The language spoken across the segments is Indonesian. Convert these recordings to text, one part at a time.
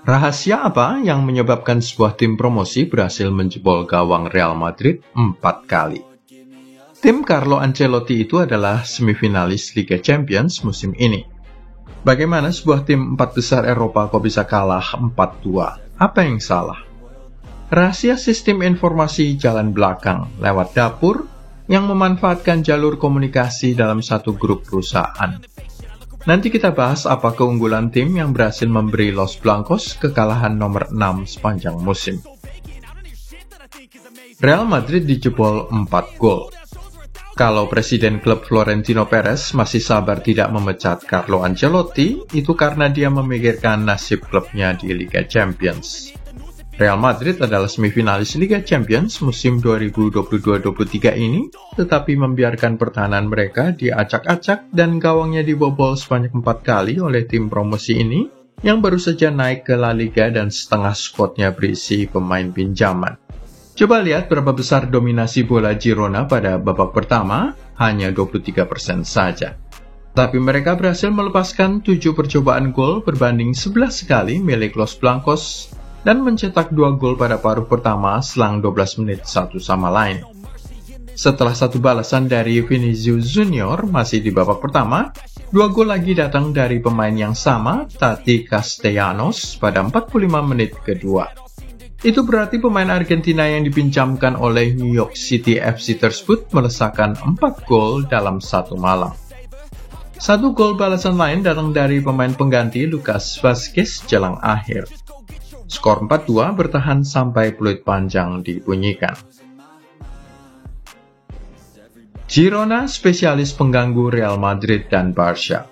Rahasia apa yang menyebabkan sebuah tim promosi berhasil menjebol gawang Real Madrid 4 kali? Tim Carlo Ancelotti itu adalah semifinalis Liga Champions musim ini. Bagaimana sebuah tim 4 besar Eropa kok bisa kalah 4-2? Apa yang salah? Rahasia sistem informasi jalan belakang lewat dapur yang memanfaatkan jalur komunikasi dalam satu grup perusahaan. Nanti kita bahas apa keunggulan tim yang berhasil memberi Los Blancos kekalahan nomor 6 sepanjang musim. Real Madrid dijebol 4 gol. Kalau Presiden klub Florentino Perez masih sabar tidak memecat Carlo Ancelotti, itu karena dia memikirkan nasib klubnya di Liga Champions. Real Madrid adalah semifinalis Liga Champions musim 2022-23 ini, tetapi membiarkan pertahanan mereka diacak-acak dan gawangnya dibobol sebanyak 4 kali oleh tim promosi ini, yang baru saja naik ke La Liga dan setengah skuadnya berisi pemain pinjaman. Coba lihat berapa besar dominasi bola Girona pada babak pertama, hanya 23% saja. Tapi mereka berhasil melepaskan 7 percobaan gol berbanding 11 kali milik Los Blancos dan mencetak 2 gol pada paruh pertama selang 12 menit satu sama lain. Setelah satu balasan dari Vinicius Junior masih di babak pertama, 2 gol lagi datang dari pemain yang sama, Tati Castellanos, pada 45 menit kedua. Itu berarti pemain Argentina yang dipinjamkan oleh New York City FC tersebut melesakkan 4 gol dalam satu malam. 1 gol balasan lain datang dari pemain pengganti Lucas Vazquez jelang akhir. Skor 4-2 bertahan sampai peluit panjang dibunyikan. Girona spesialis pengganggu Real Madrid dan Barca.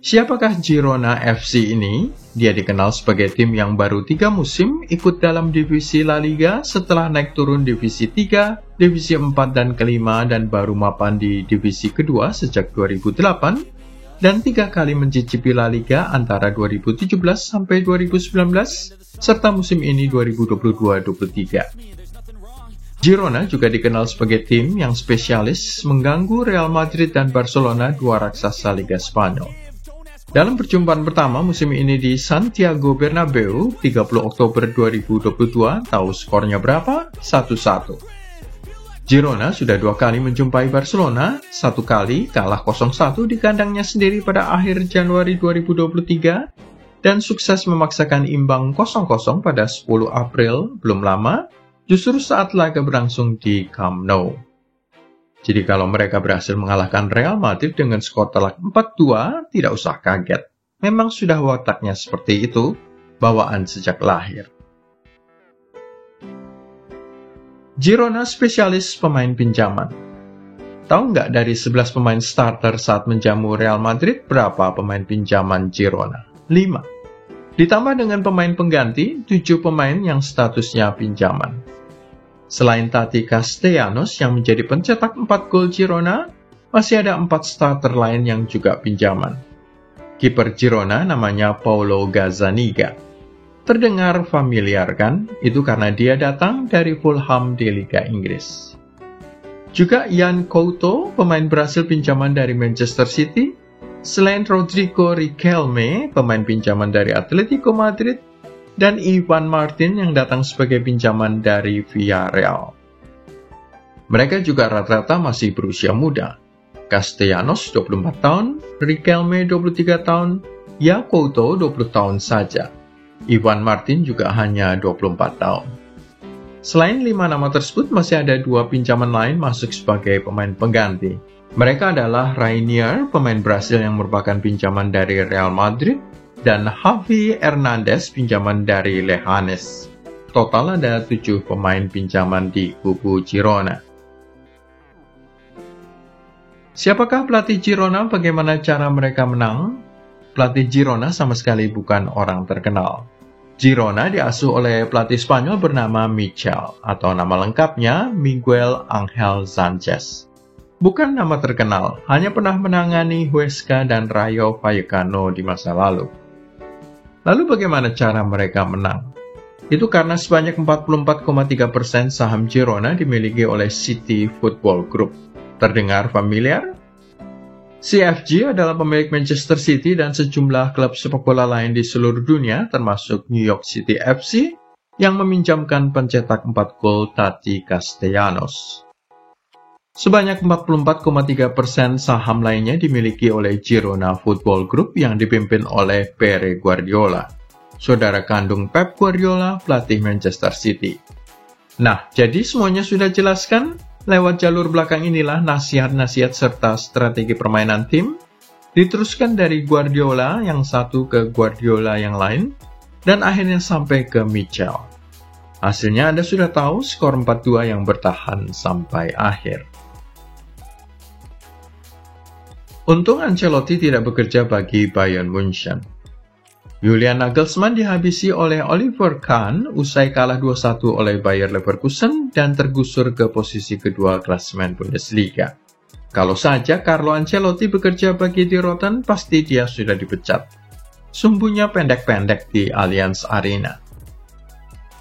Siapakah Girona FC ini? Dia dikenal sebagai tim yang baru 3 musim ikut dalam divisi La Liga setelah naik turun divisi 3, divisi 4 dan kelima dan baru mapan di divisi kedua sejak 2008 dan 3 kali mencicipi La Liga antara 2017 sampai 2019 serta musim ini 2022-23. Girona juga dikenal sebagai tim yang spesialis mengganggu Real Madrid dan Barcelona, 2 raksasa Liga Spanyol. Dalam perjumpaan pertama musim ini di Santiago Bernabeu, 30 Oktober 2022, tahu skornya berapa? 1-1. Girona sudah 2 kali menjumpai Barcelona, 1 kali kalah 0-1 di kandangnya sendiri pada akhir Januari 2023, dan sukses memaksakan imbang 0-0 pada 10 April, belum lama, justru saat laga berlangsung di Camp Nou. Jadi kalau mereka berhasil mengalahkan Real Madrid dengan skor telak 4-2, tidak usah kaget. Memang sudah wataknya seperti itu, bawaan sejak lahir. Girona spesialis pemain pinjaman. Tahu nggak dari 11 pemain starter saat menjamu Real Madrid, berapa pemain pinjaman Girona? 5. Ditambah dengan pemain pengganti, 7 pemain yang statusnya pinjaman. Selain Tati Castellanos yang menjadi pencetak 4 gol Girona, masih ada 4 starter lain yang juga pinjaman. Kiper Girona namanya Paulo Gazzaniga. Terdengar familiar kan? Itu karena dia datang dari Fulham di Liga Inggris. Juga Yan Couto, pemain Brasil pinjaman dari Manchester City. Selain Rodrigo Riquelme, pemain pinjaman dari Atletico Madrid, dan Ivan Martin yang datang sebagai pinjaman dari Villarreal. Mereka juga rata-rata masih berusia muda. Castellanos 24 tahun, Riquelme 23 tahun, Couto 20 tahun saja. Ivan Martin juga hanya 24 tahun. Selain 5 nama tersebut, masih ada 2 pinjaman lain masuk sebagai pemain pengganti. Mereka adalah Rainier, pemain Brasil yang merupakan pinjaman dari Real Madrid, dan Javi Hernandez, pinjaman dari Leganes. Total ada 7 pemain pinjaman di kubu Girona. Siapakah pelatih Girona? Bagaimana cara mereka menang? Pelatih Girona sama sekali bukan orang terkenal. Girona diasuh oleh pelatih Spanyol bernama Michel, atau nama lengkapnya Miguel Ángel Sánchez. Bukan nama terkenal, hanya pernah menangani Huesca dan Rayo Vallecano di masa lalu. Lalu bagaimana cara mereka menang? Itu karena sebanyak 44,3% saham Girona dimiliki oleh City Football Group. Terdengar familiar? CFG adalah pemilik Manchester City dan sejumlah klub sepak bola lain di seluruh dunia, termasuk New York City FC, yang meminjamkan pencetak 4 gol Tati Castellanos. Sebanyak 44,3% saham lainnya dimiliki oleh Girona Football Group yang dipimpin oleh Pere Guardiola, saudara kandung Pep Guardiola, pelatih Manchester City. Nah, jadi semuanya sudah jelaskan? Lewat jalur belakang inilah nasihat-nasihat serta strategi permainan tim diteruskan dari Guardiola yang satu ke Guardiola yang lain, dan akhirnya sampai ke Michel. Hasilnya Anda sudah tahu, skor 4-2 yang bertahan sampai akhir. Untung Ancelotti tidak bekerja bagi Bayern München. Julian Nagelsmann dihabisi oleh Oliver Kahn usai kalah 2-1 oleh Bayer Leverkusen dan tergusur ke posisi kedua klasemen Bundesliga. Kalau saja Carlo Ancelotti bekerja bagi Die Roten, pasti dia sudah dipecat. Sumbunya pendek-pendek di Allianz Arena.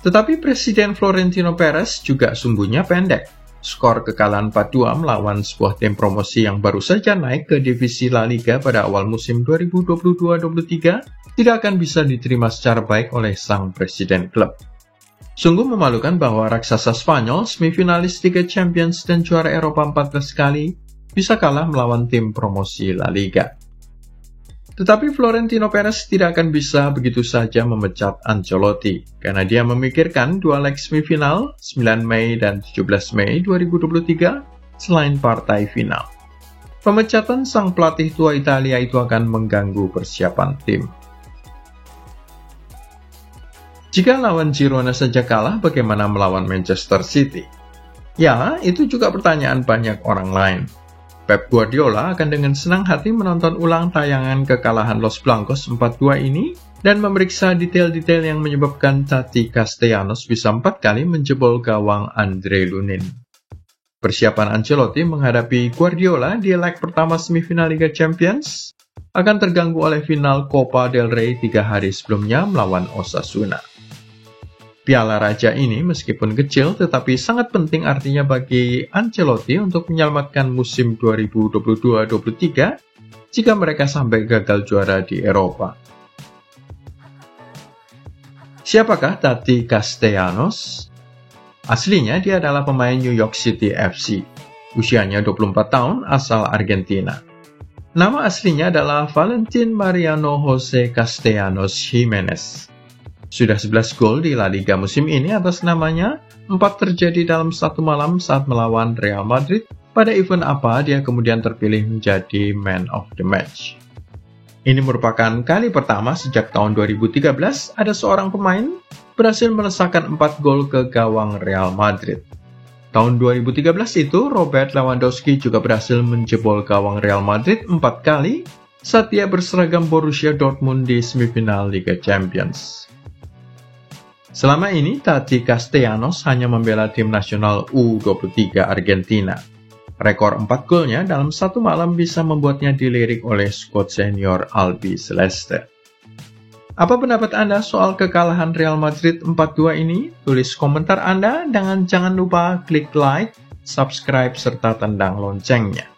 Tetapi Presiden Florentino Perez juga sumbunya pendek. Skor kekalahan 4-2 melawan sebuah tim promosi yang baru saja naik ke divisi La Liga pada awal musim 2022-23 tidak akan bisa diterima secara baik oleh sang presiden klub. Sungguh memalukan bahwa raksasa Spanyol, semifinalis Liga Champions dan juara Eropa 14 kali, bisa kalah melawan tim promosi La Liga. Tetapi Florentino Perez tidak akan bisa begitu saja memecat Ancelotti, karena dia memikirkan dua leg semifinal 9 Mei dan 17 Mei 2023 selain partai final. Pemecatan sang pelatih tua Italia itu akan mengganggu persiapan tim. Jika lawan Girona saja kalah, bagaimana melawan Manchester City? Ya, itu juga pertanyaan banyak orang lain. Pep Guardiola akan dengan senang hati menonton ulang tayangan kekalahan Los Blancos 4-2 ini dan memeriksa detail-detail yang menyebabkan Tati Castellanos bisa 4 kali menjebol gawang Andre Lunin. Persiapan Ancelotti menghadapi Guardiola di leg pertama semifinal Liga Champions akan terganggu oleh final Copa del Rey 3 hari sebelumnya melawan Osasuna. Piala Raja ini meskipun kecil tetapi sangat penting artinya bagi Ancelotti untuk menyelamatkan musim 2022-23 jika mereka sampai gagal juara di Eropa. Siapakah Tati Castellanos? Aslinya dia adalah pemain New York City FC. Usianya 24 tahun, asal Argentina. Nama aslinya adalah Valentin Mariano Jose Castellanos Jimenez. Sudah 11 gol di La Liga musim ini atas namanya, 4 terjadi dalam satu malam saat melawan Real Madrid. Pada event apa dia kemudian terpilih menjadi Man of the Match. Ini merupakan kali pertama sejak tahun 2013 ada seorang pemain berhasil melesakkan 4 gol ke gawang Real Madrid. Tahun 2013 itu, Robert Lewandowski juga berhasil menjebol gawang Real Madrid 4 kali saat dia berseragam Borussia Dortmund di semifinal Liga Champions. Selama ini, Tati Castellanos hanya membela tim nasional U23 Argentina. Rekor 4 golnya dalam satu malam bisa membuatnya dilirik oleh skuad senior Albi Celeste. Apa pendapat Anda soal kekalahan Real Madrid 4-2 ini? Tulis komentar Anda dan jangan lupa klik like, subscribe, serta tandang loncengnya.